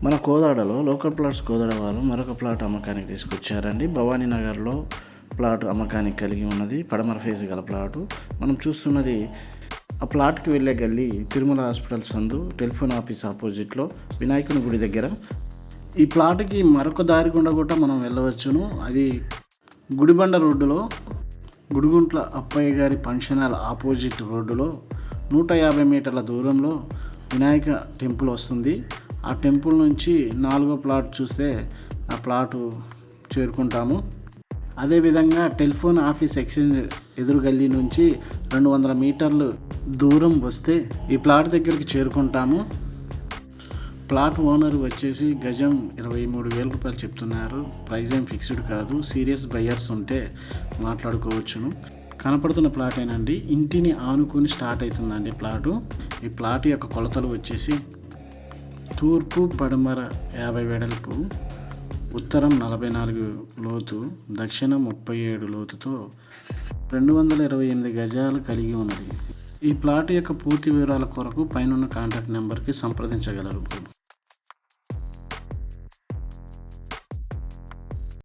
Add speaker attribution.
Speaker 1: మన కోదాడలో local plots Kodad వాళ్ళు మరొక ప్లాట్ అమ్మకానికి తీసుకొచ్చారండి. భవానీ నగర్లో ప్లాట్ అమ్మకానికి కలిగి ఉన్నది. పడమర ఫేజ్ గల ప్లాటు. మనం చూస్తున్నది ఆ ప్లాట్కి వెళ్ళే గల్లీ తిరుమల హాస్పిటల్ సందు, టెలిఫోన్ ఆఫీస్ ఆపోజిట్లో, వినాయకుని గుడి దగ్గర. ఈ ప్లాట్కి మరొక దారి గుండా కూడా మనం వెళ్ళవచ్చును. అది గుడిబండ రోడ్డులో, గుడిగుంట్ల అప్పయ్య గారి ఫంక్షన్ హాల్ ఆపోజిట్ రోడ్డులో 150 మీటర్ల దూరంలో వినాయక టెంపుల్ వస్తుంది. ఆ టెంపుల్ నుంచి 4వ ప్లాట్ చూస్తే ఆ ప్లాటు చేరుకుంటాము. అదేవిధంగా టెలిఫోన్ ఆఫీస్ ఎక్స్చేంజ్ ఎదురు గల్లీ నుంచి 200 మీటర్లు దూరం వస్తే ఈ ప్లాట్ దగ్గరికి చేరుకుంటాము. ప్లాట్ ఓనర్ వచ్చేసి గజం 23,000 రూపాయలు చెప్తున్నారు. ప్రైస్ ఏం ఫిక్స్డ్ కాదు. సీరియస్ బయర్స్ ఉంటే మాట్లాడుకోవచ్చును. కనపడుతున్న ప్లాట్ ఏనండి. ఇంటిని ఆనుకొని స్టార్ట్ అవుతుందండి ప్లాటు. ఈ ప్లాట్ యొక్క కొలతలు వచ్చేసి తూర్పు పడమర 50 వెడల్పు, ఉత్తరం 44 లోతు, దక్షిణం 37 లోతుతో 228 గజాలు కలిగి ఉన్నది. ఈ ప్లాట్ యొక్క పూర్తి వివరాల కొరకు పైన కాంటాక్ట్ నెంబర్కి సంప్రదించగలరు.